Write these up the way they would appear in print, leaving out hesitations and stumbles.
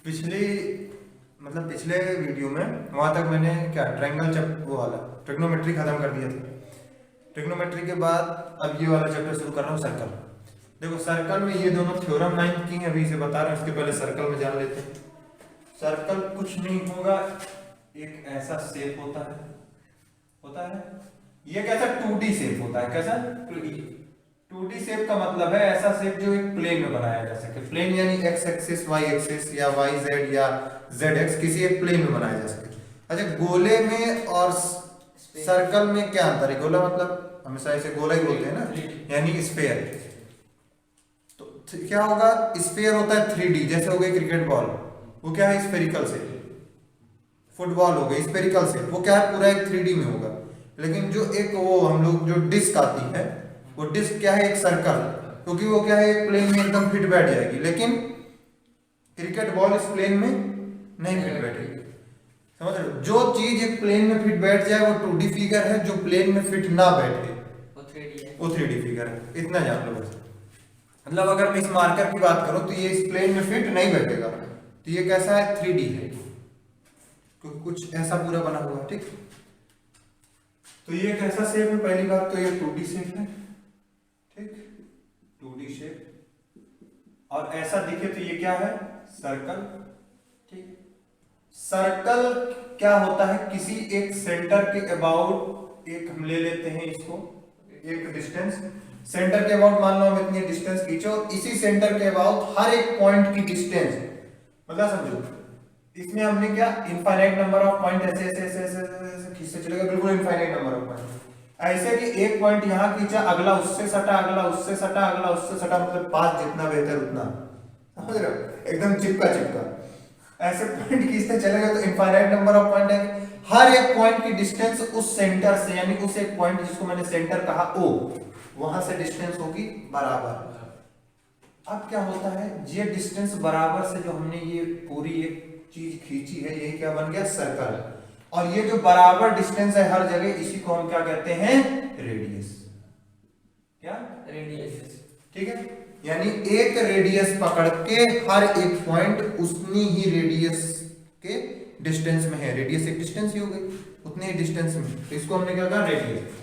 पिछली पिछले वीडियो में वहां तक मैंने क्या ट्रायंगल चैप्टर वो वाला ट्रिग्नोमेट्री खत्म कर दिया था। ट्रिग्नोमेट्री के बाद अब ये वाला चैप्टर शुरू कर रहा हूँ, सर्कल। देखो सर्कल में ये दोनों थ्योरम 9 की अभी से बता रहे हैं, उसके पहले सर्कल में जान लेते हैं। सर्कल कुछ नहीं होगा, एक ऐसा शेप होता है ये कैसा 2D शेप होता है। कैसा 2D शेप का मतलब है ऐसा शेप जो एक प्लेन में बनाया जा सके। प्लेन यानी एक्स एक्सिस, वाई एक्सिस या वाई जेड या जेड एक्स, किसी एक प्लेन में बनाया जा सके। अच्छा, गोले में और सर्कल में क्या अंतर है? गोला मतलब हमेशा इसे गोला ही बोलते हैं ना, यानी स्फीयर। तो क्या होगा? स्फीयर होता है 3D, जैसे हो गई क्रिकेट बॉल, वो क्या है? स्फेरिकल से। फुटबॉल हो गई स्फेरिकल से, वो क्या है? पूरा एक 3D में होगा। लेकिन जो एक वो हम लोग जो डिस्क आती है, वो डिस्क क्या है? एक सर्कल, क्योंकि वो क्या है? एक प्लेन में एकदम फिट बैठ जाएगी। लेकिन क्रिकेट बॉल इस प्लेन में नहीं फिट बैठेगी। समझ रहे हो? जो चीज एक प्लेन में फिट बैठ जाए वो 2D फिगर है, जो प्लेन में फिट ना बैठे वो 3D फिगर है। इतना जान लो बस। मतलब अगर मैं इस मार्कर की बात करूं तो ये इस प्लेन में फिट नहीं बैठेगा, तो ये कैसा है? 3D है, क्योंकि कुछ ऐसा पूरा बना हुआ है। ठीक, तो ये कैसा शेप है? पहली बात तो ये 2D शेप है। ठीक, 2D शेप। और ऐसा दिखे तो ये क्या है? सर्कल। ठीक, सर्कल क्या होता है? किसी एक सेंटर के अबाउट, एक हम ले लेते हैं इसको, एक डिस्टेंस सेंटर के अबाउट मान लो हम इतनी डिस्टेंस खींचो, इसी सेंटर के अबाउट हर एक पॉइंट की डिस्टेंस, मतलब समझो इसमें हमने क्या इनफाइनाइट नंबर ऑफ पॉइंट ऐसे ऐसे ऐसे ऐसे ऐसे खींचते चलेगा, बिल्कुल इनफाइनाइट नंबर ऑफ पॉइंट। ऐसे कि एक पॉइंट यहां खींचा, अगला उससे सटा, अगला उससे सटा, अगला उससे सटा, मतलब पास जितना बेहतर उतना। समझ रहे हो? एकदम चिपका चिपका ऐसे पॉइंट खींचते चलेगा तो इनफाइनाइट नंबर ऑफ पॉइंट है। हर एक पॉइंट की डिस्टेंस उस सेंटर से, यानी उस एक पॉइंट जिसको मैंने सेंटर कहा O, वहां से डिस्टेंस होगी बराबर। अब क्या होता है? ये डिस्टेंस बराबर से जो हमने ये पूरी एक चीज खींची है, ये क्या बन गया? सर्कल। और ये जो बराबर डिस्टेंस है हर जगह, इसी को हम क्या कहते हैं? रेडियस। क्या? रेडियस। ठीक है, यानी एक रेडियस पकड़ के हर एक पॉइंट उतनी ही रेडियस के डिस्टेंस में है। रेडियस एक डिस्टेंस ही हो गई, उतने ही डिस्टेंस में, तो इसको हमने क्या कहा? रेडियस।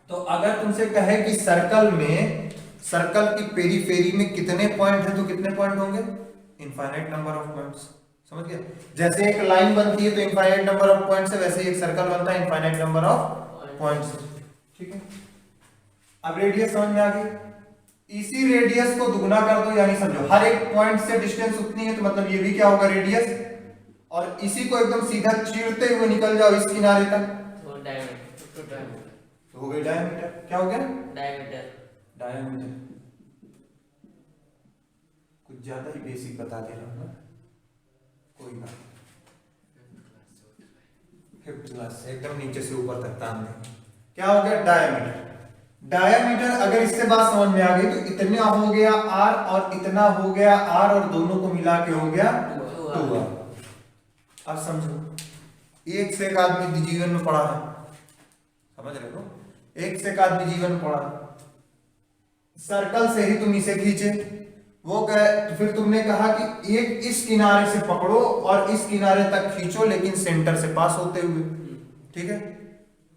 तो अगर तुमसे कहे कि सर्कल में, सर्कल की पेरीफेरी में कितने पॉइंट है, तो कितने पॉइंट होंगे? Infinite number of points. समझ गए? जैसे एक लाइन बनती है तो इनफाइनाइट नंबर ऑफ पॉइंट्स है, वैसे ही एक सर्कल बनता है इनफाइनाइट नंबर ऑफ पॉइंट्स। ठीक है, अब रेडियस समझ में आ गई। इसी रेडियस को दुगना कर दो, यानी समझो हर एक पॉइंट से डिस्टेंस उतनी है, तो मतलब ये भी क्या होगा? रेडियस। और इसी को एकदम सीधा चीरते हुए निकल जाओ इस किनारे तक, तो हो गई डायमीटर। क्या हो गया? डायमीटर। डायमीटर कुछ ज्यादा ही बेसिक बता दे रहा हूं ना, कोई बात। फिफ्थ क्लास से एकदम नीचे से ऊपर तक तान दें। क्या हो गया? डायमीटर। डायमीटर अगर इससे बात समझ में आ गई तो इतना हो गया R और इतना हो गया R, और दोनों को मिला के हो गया 2R। अब समझो, एक से एक आदमी जीवन में पढ़ा है, समझ रहे हो? एक से एक आदमी जीवन में पढ़ा, सर्कल से ही तुम इसे खींचे, वो कहे तो फिर तुमने कहा कि एक इस किनारे से पकड़ो और इस किनारे तक खींचो, लेकिन सेंटर से पास होते हुए। ठीक है,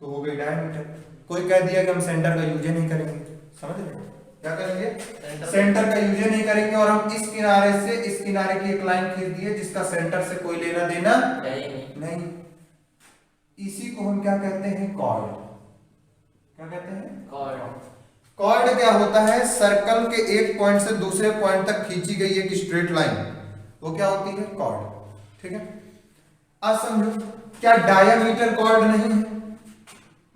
तो हो गई डायमीटर। कोई कह दिया कि हम सेंटर का यूज नहीं करेंगे, समझ रहे? क्या करेंगे? सेंटर का यूज नहीं करेंगे, और हम इस किनारे से इस किनारे की एक लाइन खींच दिए जिसका सेंटर से कोई लेना देना नहीं। इसी को हम क्या कहते हैं? कॉर्ड। क्या कहते हैं? कॉर्ड। कॉर्ड क्या होता है? सर्कल के एक पॉइंट से दूसरे पॉइंट तक खींची गई एक स्ट्रेट लाइन, वो क्या होती है? कॉर्ड। ठीक है, अब समझो, क्या डायमीटर कॉर्ड नहीं है?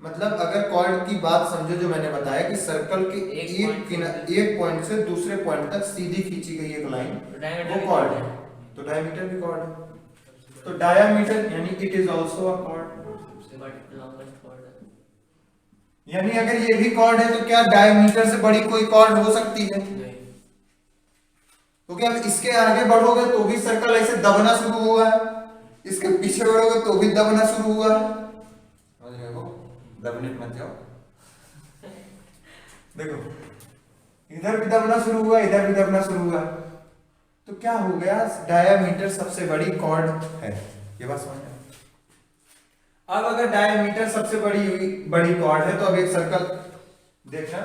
मतलब अगर कॉर्ड की बात समझो, जो मैंने बताया कि सर्कल के एक पॉइंट से दूसरे पॉइंट तक सीधी खींची गई एक लाइन, वो कॉर्ड है। तो डायमीटर भी कॉर्ड है। तो डायमीटर यानी it is also a cord. यानी अगर ये भी कॉर्ड है तो क्या डायमीटर से बड़ी कोई कॉर्ड हो सकती है? तो क्या इसके आगे बढ़ोगे तो भी सर्कल ऐसे दबना शुरू हुआ है, इसके पीछे बढ़ोगे तो भी दबना शुरू हुआ है। समझ रहे हो? दबने मत जाओ। देखो, इधर भी दबना शुरू हुआ, इधर भी दबना शुरू हुआ, तो क्या हो गया, डायामीटर सबसे बड़ी कॉर्ड है, ये बात समझ में। अब अगर डायामीटर सबसे बड़ी कॉर्ड है तो अब एक सर्कल देखना,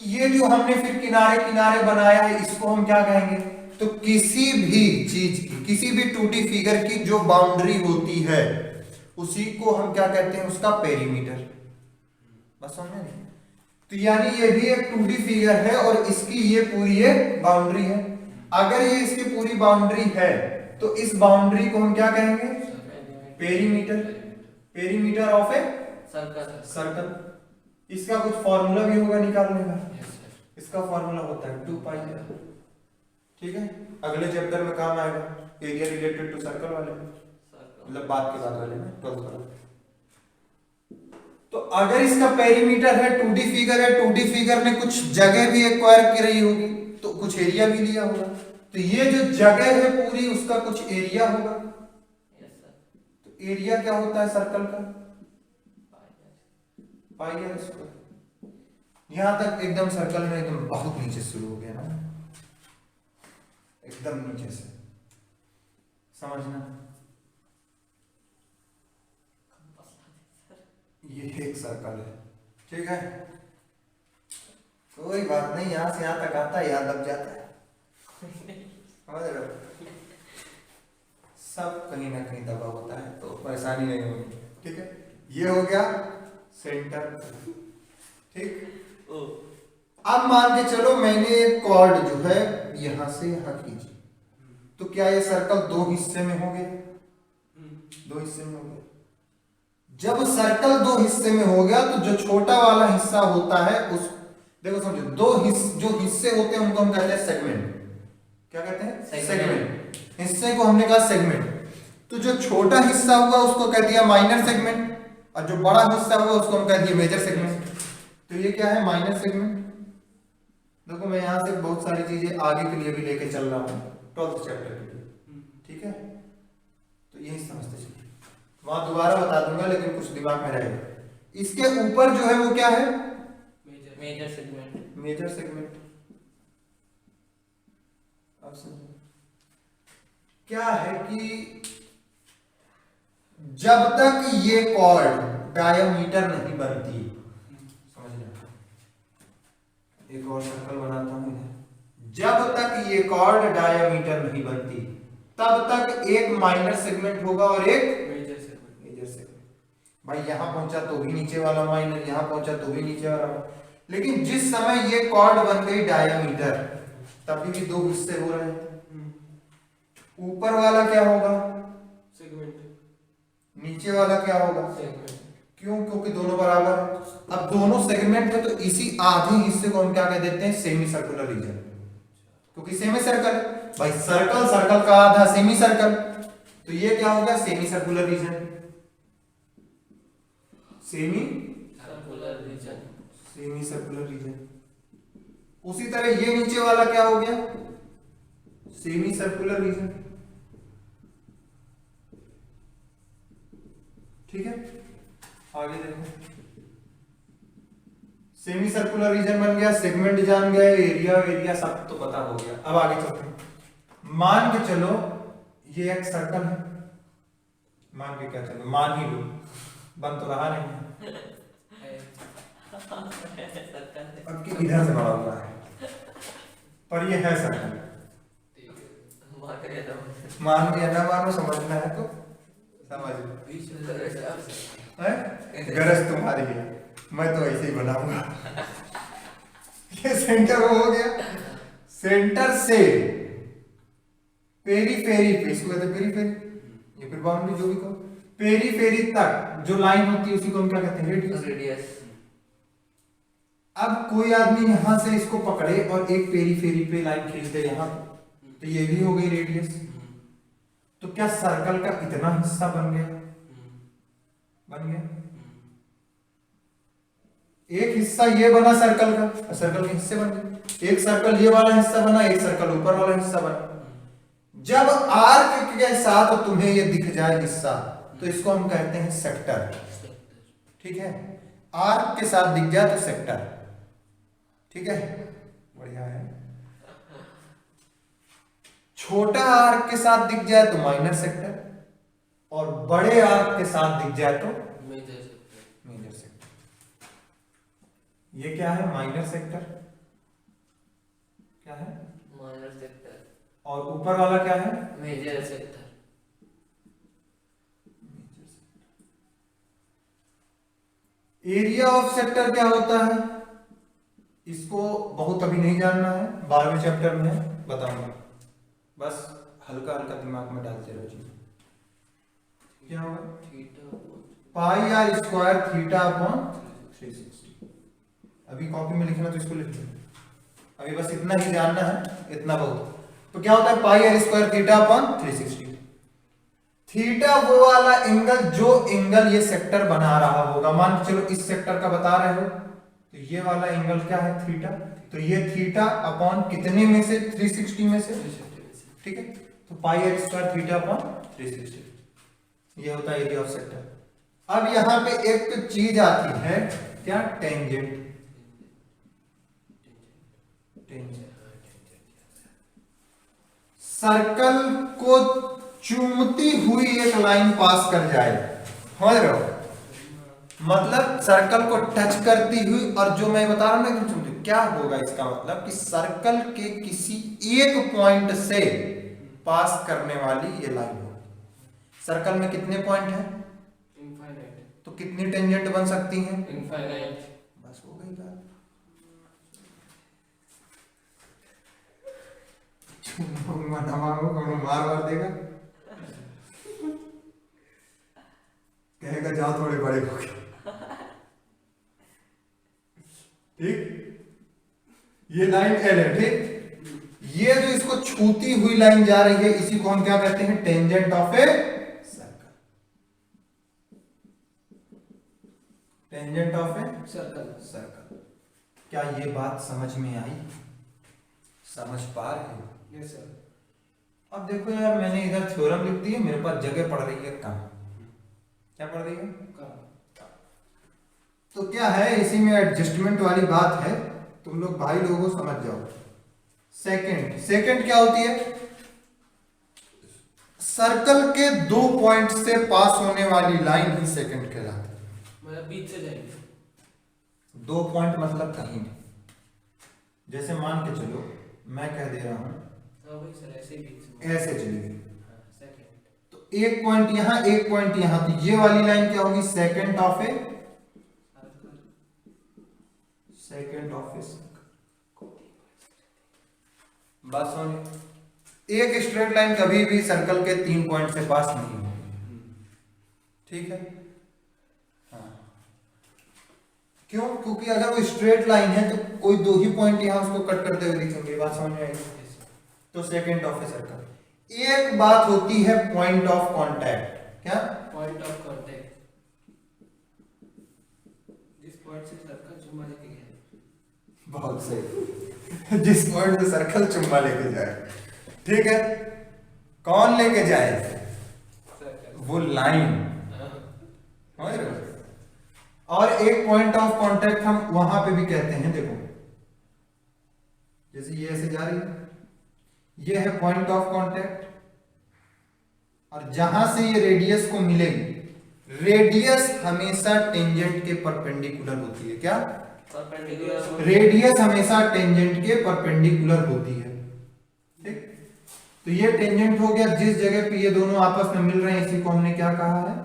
ये जो हमने फिर किनारे किनारे बनाया है इसको हम क्या कहेंगे, तो किसी भी चीज की, किसी भी 2D फिगर की जो बाउंड्री होती है उसी को हम क्या कहते हैं, उसका पेरीमीटर। बस समझे नहीं? तो यानी ये भी एक 2D फिगर है और इसकी ये पूरी एक बाउंड्री है। अगर ये इसकी पूरी बाउंड्री है तो इस बाउंड्री को हम क्या कहेंगे, perimeter. Perimeter of a circle. इसका कुछ फॉर्मूला भी होगा निकालने का, इसका फॉर्मूला होता है 2 पाई। ठीक है, अगले चैप्टर में काम आएगा, एरिया रिलेटेड टू सर्कल वाले, मतलब बात के बाद वाले में 12th वाला। तो अगर इसका पेरीमीटर है, 2D फिगर है, 2D फिगर ने कुछ जगह भी एक्वायर की रही होगी तो कुछ एरिया भी लिया होगा, तो ये जो जगह है पूरी उसका कुछ एरिया होगा। तो एरिया क्या होता है सर्कल का, पाई आर स्क्वायर। यहां तक एकदम सर्कल में एकदम बहुत नीचे शुरू हो गया ना, एकदम नीचे से समझना। ये एक सर्कल है, ठीक है, कोई बात नहीं, यहां से यहां तक आता है, याद दब जाता है, समझ रहे हो, सब कहीं ना कहीं दबा होता है तो परेशानी नहीं होगी। ठीक है, ये हो गया सेंटर। ठीक, अब मान के चलो मैंने एक कॉर्ड जो है यहां से यहां खींची, तो क्या ये सर्कल 2 हिस्से में हो गया, 2 हिस्से में हो गया। जब सर्कल 2 हिस्से में हो गया तो जो छोटा वाला हिस्सा होता है उस, देखो समझो, जो हिस्से होते हैं उनको हम कहते हैं सेगमेंट। क्या कहते हैं, सेगमेंट। हिस्से को हमने कहा सेगमेंट। तो जो छोटा हिस्सा हुआ उसको कह दिया माइनर सेगमेंट, और जो बड़ा हिस्सा हुआ उसको हम कह दिया मेजर सेगमेंट। तो ये क्या है, माइनर सेगमेंट। देखो मैं यहां से बहुत सारी चीजें आगे के लिए भी लेके चल रहा हूं 12th चैप्टर के लिए, ठीक है, तो यही समझते चलिए, वहां दोबारा बता दूंगा लेकिन कुछ दिमाग में रहेगा। इसके ऊपर जो है वो क्या है, मेजर सेगमेंट। Major segment. अब समझो क्या है कि जब तक ये कॉर्ड डायमीटर नहीं बनती, समझ लो, एक और सर्कल बनाता हूं इधर, जब तक ये कॉर्ड डायमीटर नहीं बनती तब तक एक माइनर सेगमेंट होगा और एक मेजर सेगमेंट। भाई यहां पहुंचा तो भी नीचे वाला माइनर, यहां पहुंचा तो भी नीचे वाला। लेकिन जिस समय ये कॉर्ड बन गई डायमीटर तभी भी 2 हिस्से हो रहे हैं। ऊपर वाला क्या होगा, सेगमेंट। नीचे वाला क्या होगा, सेगमेंट। क्यों, क्योंकि दोनों बराबर है। अब दोनों सेगमेंट है तो इसी आधे हिस्से को हम क्या कह देते हैं, सेमी सर्कुलर रीजन, क्योंकि सेमी सर्कल, भाई सर्कल का आधा सेमी सर्कल, तो ये क्या होगा, semi circular region. Semi circular region. उसी तरह ये नीचे वाला क्या हो गया, सेमी सर्कुलर रीजन। ठीक है, आगे देखो, सेमी सर्कुलर रीजन बन गया, सेगमेंट जान गए, एरिया सब तो पता हो गया। अब आगे चलते हैं। मान के चलो ये एक सर्कल है, मान के क्या चलो, मान ही लो, बन तो रहा नहीं अब कि इधर से बड़ा हुआ है, पर ये है सर्कल। मानो या ना मानो, समझना है तो समझ लो, गरज तुम्हारी है, मैं तो ऐसे ही बनाऊंगा। ये सेंटर हो गया, सेंटर से पेरीफेरी पे, इसको कहते हैं पेरीफेरी, ये फिर बाउंड्री जो भी कहो, पेरीफेरी तक जो लाइन होती है उसी को हम क्या कहते हैं, रेडियस। अब कोई आदमी यहां से इसको पकड़े और एक पेरीफेरी पे लाइन खींच दे यहां, तो ये भी हो गई रेडियस। तो क्या सर्कल का इतना हिस्सा बन गया, बन गया। एक हिस्सा ये बना सर्कल का, सर्कल के हिस्से बन गए, एक सर्कल ये वाला हिस्सा बना, एक सर्कल ऊपर वाला हिस्सा बना। जब आर्क के साथ तुम्हें ये दिख जाए हिस्सा तो इसको हम कहते हैं सेक्टर। ठीक है, आर्क के साथ दिख जाए तो सेक्टर। ठीक है, बढ़िया है। छोटा आर्क के साथ दिख जाए तो माइनर सेक्टर, और बड़े आर्क के साथ दिख जाए तो मेजर सेक्टर। Major sector. ये क्या है? Minor sector. क्या है? Minor sector. और ऊपर वाला क्या है? Major sector. Area of sector क्या होता है? इसको बहुत अभी नहीं जानना है, 12वें चैप्टर में बताऊंगा, बस हल्का हल्का दिमाग में डालते रहो जी। क्या होगा? Theta pi r square theta upon 360। अभी कॉपी में लिखना तो इसको लिख लो, अभी बस इतना ही जानना है, इतना बहुत। तो क्या होता है? Pi r square theta upon 360। Theta वो वाला एंगल जो एंगल ये सेक्टर बना रहा होगा, मान के चलो इस सेक्टर का बता रहे हो, तो ये वाला एंगल क्या है? थीटा। तो ये थीटा अपॉन कितने में से? 360 में से, ठीक है। तो पाई आर स्क्वायर थीटा अपॉन 360, ये होता है एरिया ऑफ सेक्टर। अब यहां पे एक चीज आती है, क्या? टेंजेंट। सर्कल को चूमती हुई एक लाइन पास कर जाए, समझ रहे हो? मतलब सर्कल को टच करती हुई, और जो मैं बता रहा हूं ना, समझो क्या होगा इसका मतलब, कि सर्कल के किसी एक पॉइंट से पास करने वाली ये लाइन हो। सर्कल में कितने पॉइंट हैं? इनफाइनाइट। तो कितनी टेंजेंट बन सकती हैं? इनफाइनाइट। बस हो गई बात। मार मार देगा, कहेगा जाओ थोड़े बड़े हो गए। ठीक, ये लाइन एल है, ठीक। ये जो इसको छूती हुई लाइन जा रही है, इसी को हम क्या कहते हैं? Tangent of a circle. Tangent of a circle. क्या ये बात समझ में आई? समझ पा रहे हो? Yes sir. अब देखो यार, मैंने इधर थ्योरम लिख दी है, मेरे पास जगह पड़ रही है कम। क्या पड़ रही है? तो क्या है, इसी में एडजस्टमेंट वाली बात है, तुम लोग भाई लोगों समझ जाओ। सेकंड क्या होती है? सर्कल के 2 पॉइंट से पास होने वाली लाइन ही सेकंड कहलाती है। मतलब बीच से जाएंगे 2 पॉइंट मतलब कहीं भी, जैसे मान के चलो मैं कह दे रहा हूं हाँ भाई सर, ऐसे ही बीच से। ऐसे चली गई, सेकंड। तो 1 पॉइंट यहां 1 पॉइंट यहां, तो ये वाली लाइन क्या होगी? सेकंड ऑफ ए बस समझ। एक स्ट्रेट लाइन कभी भी सर्कल के 3 पॉइंट से पास नहीं होगी, ठीक है? हाँ, क्यों? क्योंकि अगर वो स्ट्रेट लाइन है तो कोई 2 ही पॉइंट यहां उसको कट करते हुए दिखेंगे, बात समझ में आएगी? तो सेकंड ऑफ ए सर्कल। एक बात होती है पॉइंट ऑफ कांटेक्ट। क्या? Point of contact. जिस पॉइंट से सर्कल चुम्मा लेके गया। बहुत सही। जिस पॉइंट से सर्कल चुम्मा लेके जाए, ठीक है? कौन लेके जाए? वो लाइन, समझ रहे हो? और एक पॉइंट ऑफ कांटेक्ट हम वहां पे भी कहते हैं, देखो जैसे ये ऐसे जा रही है, ये है पॉइंट ऑफ कांटेक्ट, और जहां से ये रेडियस को मिलेगी, रेडियस हमेशा टेंजेंट के परपेंडिकुलर होती है। क्या? परपेंडिकुलर। रेडियस हमेशा टेंजेंट के परपेंडिकुलर होती है, ठीक? तो ये टेंजेंट हो गया, जिस जगह पे ये दोनों आपस में मिल रहे हैं, इसी को हमने क्या कहा है?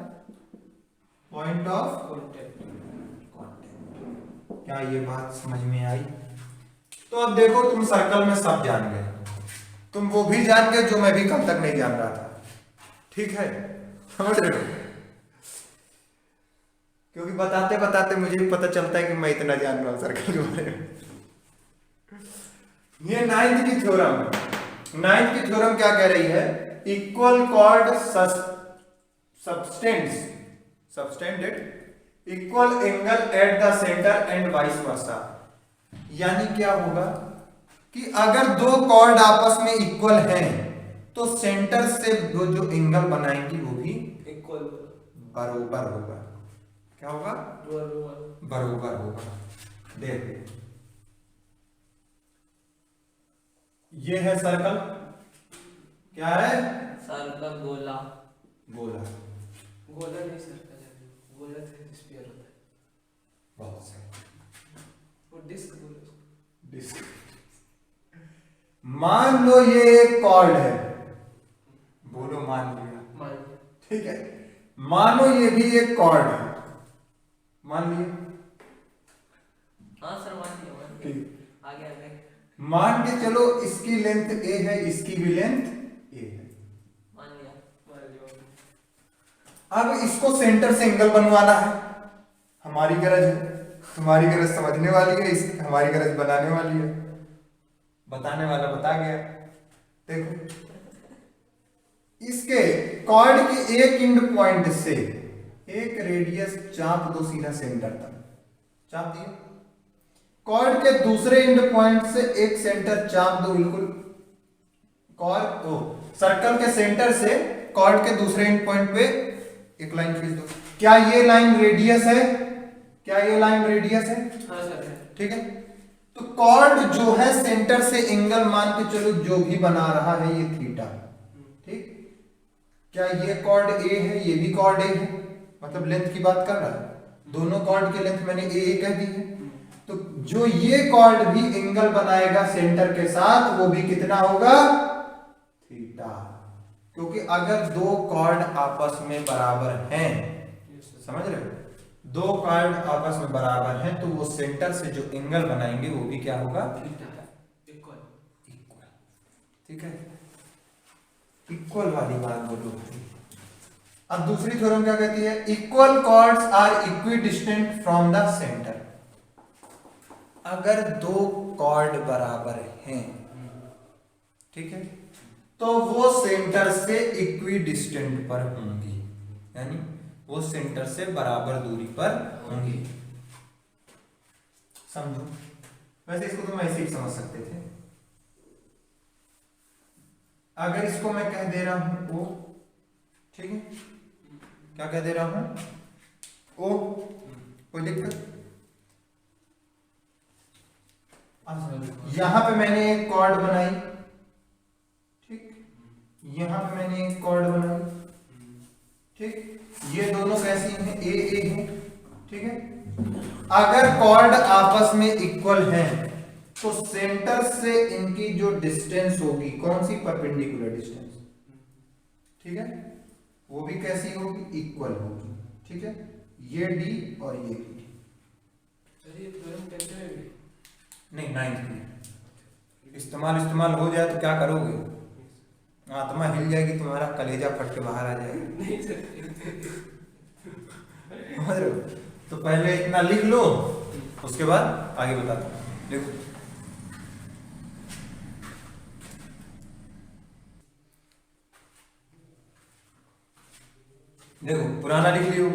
Point of contact. क्या ये बात समझ में आई? तो अब देखो, तुम सर्कल में सब जान गए, तुम वो भी जान गए जो मैं भी कल तक नहीं जान रहा था, ठीक है? समझ रहे हो? क्योंकि बताते बताते मुझे भी पता चलता है कि मैं इतना जान रहा हूं सर्कल के बारे में। ये 9th की थ्योरम है। 9th की थ्योरम क्या कह रही है? Equal cord subtended equal angle at the centre and vice versa. यानी क्या होगा कि अगर 2 कॉर्ड आपस में इक्वल हैं, तो सेंटर से वो जो एंगल बनाएंगी वो भी इक्वल बरोबर होगा। क्या होगा? बरोबर होगा। देख, ये है सर्कल, क्या है? सर्कल गोला। गोला। गोला नहीं सर्कल है, गोला तो स्फीयर होता है। बहुत सही। वो डिस्क बोलो उसको। डिस्क। मान लो ये एक कॉर्ड है, बोलो मान लिया, मान लिया। ठीक है। मानो ये भी एक कॉर्ड है, मान लिया, हाँ सर मान लिया मान लिया। ठीक। आगे आगे। मान के चलो इसकी लेंथ ए है, इसकी भी लेंथ ए है। मान लिया। मान लिया। अब इसको सेंटर से एंगल बनवाना है, हमारी गरज है, तुम्हारी गरज समझने वाली है, इस हमारी गरज बनाने वाली है। बताने वाला बता गया। देखो इसके कॉर्ड के एक एंड पॉइंट से एक रेडियस चाप दो सीधा सेंटर तक, चाप दिया। कॉर्ड के दूसरे एंड पॉइंट से एक सेंटर चाप दो, बिल्कुल सर्कल के सेंटर से कॉर्ड के दूसरे एंड पॉइंट पे एक लाइन खींच दो। क्या ये लाइन रेडियस है? क्या ये लाइन रेडियस है? हाँ सर है। ठीक है। तो कॉर्ड जो है सेंटर से एंगल मान के चलो जो भी बना रहा है ये थीटा, ठीक। क्या ये कॉर्ड ए है, ये भी कॉर्ड ए है, मतलब लेंथ की बात कर रहा है। दोनों कॉर्ड की लेंथ मैंने ए कह दी है। तो जो ये कॉर्ड भी एंगल बनाएगा सेंटर के साथ वो भी कितना होगा? थीटा। क्योंकि अगर दो कॉर्ड आपस में बराबर हैं, समझ रहे हो, दो कॉर्ड आपस में बराबर हैं तो वो सेंटर से जो एंगल बनाएंगे वो भी क्या होगा? थीटा। इक्वल। इक्वल। ठीक है, इक्वल वाली बात बोलो। अब दूसरी थ्योरम क्या कहती है? Equal chords are equidistant from the centre. अगर दो कॉर्ड बराबर हैं, ठीक है, तो वो सेंटर से इक्विडिस्टेंट पर होंगी, यानी वो सेंटर से बराबर दूरी पर होंगी। समझो, वैसे इसको तुम ऐसे ही समझ सकते थे। अगर इसको मैं कह दे रहा हूं ओ, ठीक है, क्या कह दे रहा हूं? ओ, कोई दिक्कत? यहां पे मैंने एक कॉर्ड बनाई, ठीक, यहां पे मैंने एक कॉर्ड बनाई, ठीक, ये दोनों कैसी हैं? ए ए हैं, ठीक है। अगर कॉर्ड आपस में इक्वल हैं तो सेंटर से इनकी जो डिस्टेंस होगी, कौन सी? परपेंडिकुलर डिस्टेंस, ठीक है, वो भी कैसी होगी? इक्वल होगी, ठीक है। ये डी और ये डी। सर ये थ्योरम टेंथ में भी नहीं, 9th में इस्तेमाल हो जाए तो क्या करोगे? आत्मा हिल जाएगी, तुम्हारा कलेजा फट के बाहर आ जाएगा। नहीं सर। समझ रहे हो? तो पहले इतना लिख लो, उसके बाद आगे बताता हूं। देखो देखो पुराना लिख लियो।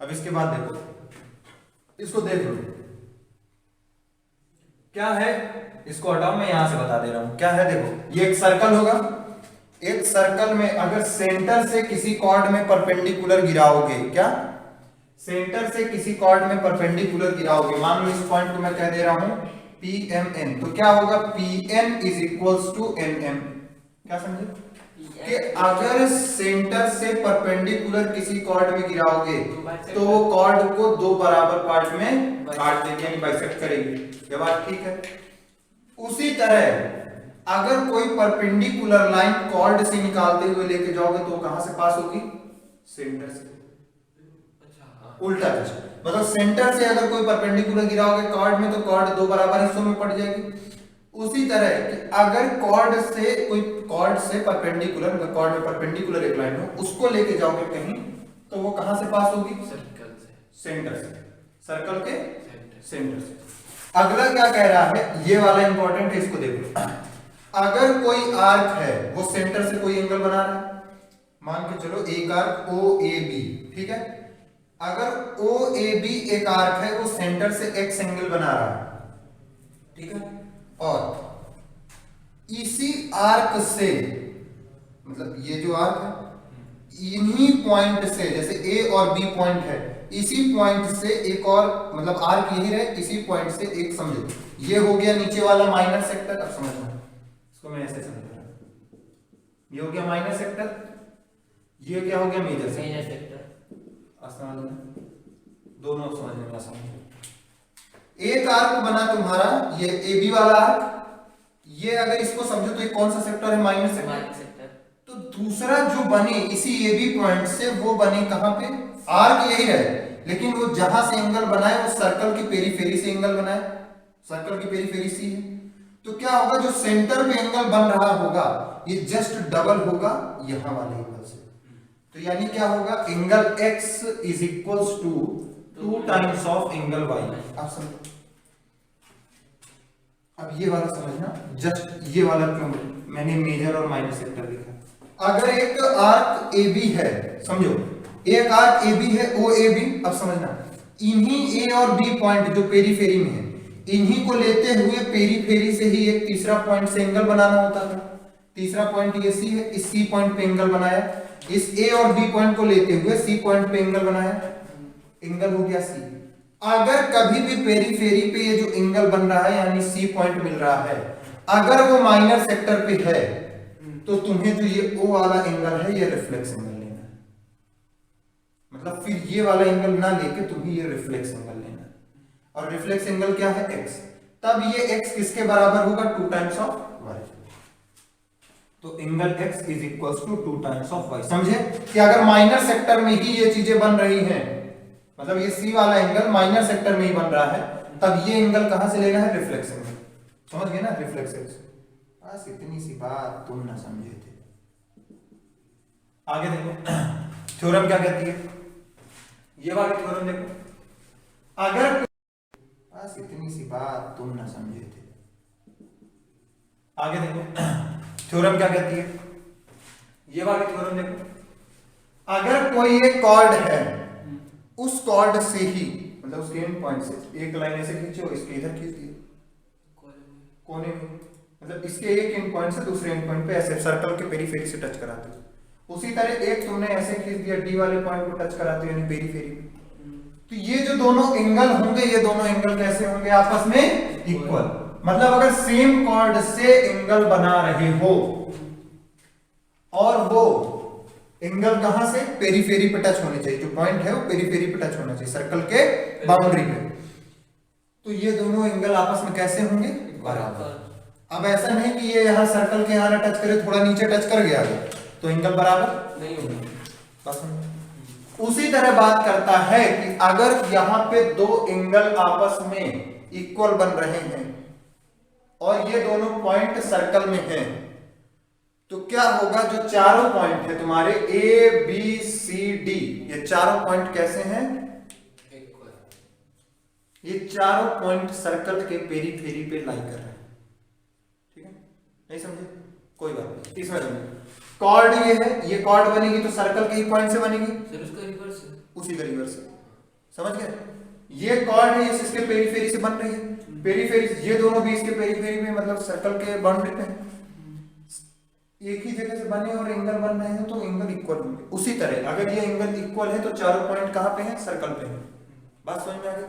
अब इसके बाद देखो, इसको देख लो क्या है। इसको हटाओ, मैं यहां से बता दे रहा हूं क्या है। देखो ये एक सर्कल होगा, एक सर्कल में अगर सेंटर से किसी कॉर्ड में परपेंडिकुलर गिराओगे, क्या सेंटर से किसी कॉर्ड में परपेंडिकुलर गिराओगे, मान लो इस पॉइंट को मैं कह दे रहा हूं PMN, तो क्या होगा? PN is equals to NM। क्या समझे? कि अगर सेंटर से परपेंडिकुलर किसी कॉर्ड में गिराओगे तो वो कॉर्ड को दो बराबर पार्ट में काट देगी, यानी बाइसेक्ट करेगी। ये बात ठीक है। उसी तरह अगर कोई परपेंडिकुलर लाइन कॉर्ड से निकालते हुए लेके जाओगे तो कहां से पास होगी? सेंटर से। अच्छा उल्टा मतलब सेंटर से अगर कोई परपेंडिकुलर गिराओगे कॉर्ड में तो कॉर्ड दो बराबर हिस्सों में पड़ जाएगी। उसी तरह कि अगर कॉर्ड से कोई कॉर्ड से परपेंडिकुलर, कॉर्ड में परपेंडिकुलर एक लाइन हो, उसको लेके जाओगे कहीं तो वो कहां से पास होगी? सर्कल से। सेंटर से, सर्कल के सेंटर से। अगला क्या कह रहा है, ये वाला इंपॉर्टेंट है, इसको देखो। अगर कोई आर्क है वो सेंटर से कोई एंगल बना रहा है, मान के चलो एक आर्क OAB, ठीक है। अगर OAB एक आर्क है वो सेंटर से x एंगल बना रहा है, ठीक है, और इसी आर्क से, मतलब ये जो आर्क है इन्हीं पॉइंट से, जैसे A और B पॉइंट है, इसी पॉइंट से एक और, मतलब आर्क यही रहे, इसी पॉइंट से एक, समझो ये हो गया नीचे वाला माइनर सेक्टर। अब समझो इसको मैं ऐसे समझ रहा हूं, ये हो गया माइनर सेक्टर, ये क्या हो गया मेजर सेक्टर। मेजर सेक्टर आसान है, दोनों समझने में आसान है। एक आर्क बना तुम्हारा ये ए बी वाला आर्क, ये अगर इसको समझो तो ये कौन सा सेक्टर है, माइनर सेक्टर। Minor sector. तो दूसरा जो बने इसी ए बी पॉइंट से, वो बने कहां पे, आर्क यही है, लेकिन वो जहां से एंगल बनाए वो सर्कल की पेरीफेरी से एंगल बनाए, सर्कल की पेरीफेरी सी है। तो क्या होगा, जो सेंटर पे एंगल बन रहा होगा ये जस्ट डबल होगा यहां वाले एंगल से। तो यानी क्या होगा, angle x is equals to 2 times of angle y। आप समझो, अब ये वाला समझना, जस्ट ये वाला क्यों मैंने मेजर और माइनर सेक्टर लिखा। अगर एक आर्क ए बी है, समझो एक आर्क ए बी है ओ ए बी, अब समझना इन्हीं ए और बी पॉइंट जो पेरीफेरी में है, इन्हीं को लेते हुए पेरीफेरी से ही एक तीसरा पॉइंट से एंगल बनाना होता था। तीसरा पॉइंट ये सी है, इस सी पॉइंट पे एंगल बनाया, इस ए और बी पॉइंट को लेते हुए सी पॉइंट पे एंगल बनाया, एंगल हो गया सी। अगर कभी भी पेरीफेरी पे ये जो एंगल बन रहा है यानी सी पॉइंट मिल रहा है, अगर वो माइनर सेक्टर पे है, तो तुम्हें जो ये ओ वाला एंगल है ये रिफ्लेक्स एंगल लेना है। मतलब फिर ये वाला एंगल ना लेके तुम्हें ये रिफ्लेक्स एंगल लेना है। और रिफ्लेक्स एंगल क्या है, x। तब ये x किसके बराबर होगा, 2 टाइम्स ऑफ y। तो angle x is equals to 2 times of y। समझे कि अगर माइनर सेक्टर में ही ये चीजें बन रही हैं, मतलब ये c वाला एंगल माइनर सेक्टर में ही बन रहा है, तब ये एंगल कहां से लेना है, रिफ्लेक्स एंगल। समझ गए ना, रिफ्लेक्स एंगल। बस इतनी सी बात तुम ना समझे थे। आगे देखो थ्योरम क्या कहती है, ये वाली थ्योरम देखो। अगर बस इतनी सी बात तुम ना समझे थे। आगे देखो थ्योरम क्या कहती है, ये वाली थ्योरम देखो। अगर कोई एक कॉर्ड है, उस कॉर्ड से ही, मतलब उसके एंड पॉइंट से एक लाइन ऐसे खींचो, इसके इधर खींच दिए कोने में, मतलब इसके एक एंड पॉइंट से दूसरे एंड पॉइंट पे ऐसे सर्कल के पेरीफेरी से टच कराते हो। उसी तरह एक तुमने ऐसे खींच दिया डी वाले पॉइंट को टच कराते हो यानी पेरीफेरी पे। तो ये जो दोनों एंगल होंगे, ये दोनों एंगल कैसे होंगे, आपस में इक्वल। मतलब अगर सेम कॉर्ड से एंगल बना रहे हो और वो एंगल कहां से, पेरीफेरी पे टच होने चाहिए, जो पॉइंट है वो पेरीफेरी पे टच होना चाहिए, सर्कल के बाउंड्री पे, तो ये दोनों एंगल आपस में कैसे होंगे, बराबर। अब ऐसा नहीं कि ये यहाँ सर्कल के यहाँ टच करे, थोड़ा नीचे टच कर गया तो एंगल बराबर नहीं होगा। बस उसी तरह बात करता है कि अगर यहाँ पे दो एंगल आपस में इक्वल बन रहे हैं और ये दोनों पॉइंट सर्कल में हैं, तो क्या होगा, जो चारों पॉइंट है तुम्हारे ए बी सी डी, ये चारों पॉइंट कैसे हैं, ये चारों पॉइंट सर्कल के पेरीफेरी पे लाई कर रहे हैं। ठीक है, नहीं समझे, कोई बात नहीं। इसमें समझे, कॉर्ड ये है, ये कॉर्ड बनेगी तो सर्कल के ही पॉइंट से बनेगी, सर उसका रिवर्स है, उसी का रिवर्स है। समझ गए, ये कॉर्ड है, इसके पेरीफेरी से बन रही है, पेरीफेरी, ये दोनों भी इसके पेरीफेरी में, मतलब सर्कल के बाउंड्री पे एक ही जगह से बने और एंगल बन रहे हैं तो एंगल इक्वल होंगे। उसी तरह अगर ये एंगल इक्वल है तो चारों पॉइंट कहां पे हैं, सर्कल पे हैं। बात समझ में आ गई।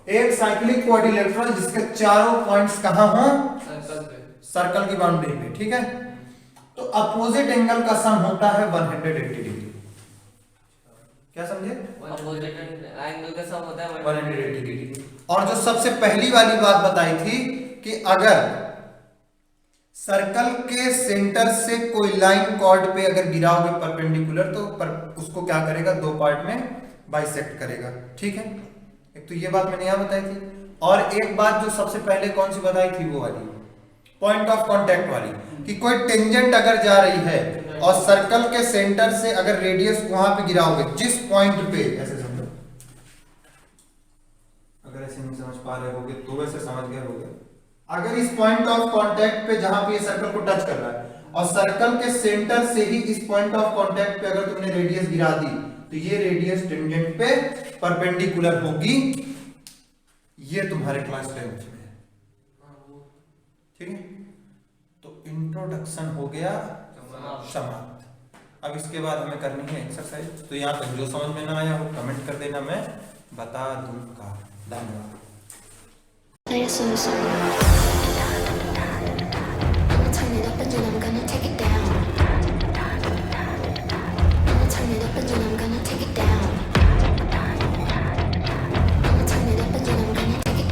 एक साइक्लिक क्वाड्रिलेटरल जिसके चारों पॉइंट्स कहां हो, सर्कल की बाउंड्री पे। ठीक है, तो अपोजिट एंगल का सम होता है 180 डिग्री। क्या समझे, अपोजिट एंगल का सम होता है 180 डिग्री। और जो सबसे पहली वाली बात बताई थी कि अगर सर्कल के सेंटर से कोई लाइन कॉर्ड पे अगर गिराओगे परपेंडिकुलर, तो उसको क्या करेगा, दो पार्ट में बाइसेक्ट करेगा। ठीक है, एक तो ये बात मैंने यहां बताई थी, और एक बात जो सबसे पहले कौन सी बताई थी, वो वाली पॉइंट ऑफ कांटेक्ट वाली, कि कोई टेंजेंट अगर जा रही है और सर्कल के सेंटर से अगर रेडियस वहां पे गिराओगे, जिस पॉइंट पे, ऐसे समझो, अगर ऐसे नहीं समझ पा रहे होगे तो वैसे समझ गए होगे, अगर इस पॉइंट ऑफ कांटेक्ट पे जहां पे ये सर्कल को टच कर रहा है और सर्कल के सेंटर से ही इस पॉइंट ऑफ कांटेक्ट पे अगर तुमने रेडियस गिरा दी, तो ये रेडियस टेंजेंट पे परपेंडिकुलर होगी। ये तुम्हारे क्लास 10th में है। ठीक है, तो इंट्रोडक्शन हो गया समाप्त। अब इसके बाद हमें करनी है एक्सरसाइज। तो यहाँ तक जो समझ में ना आया हो कमेंट कर देना, मैं बता दूंगा। धन्यवाद।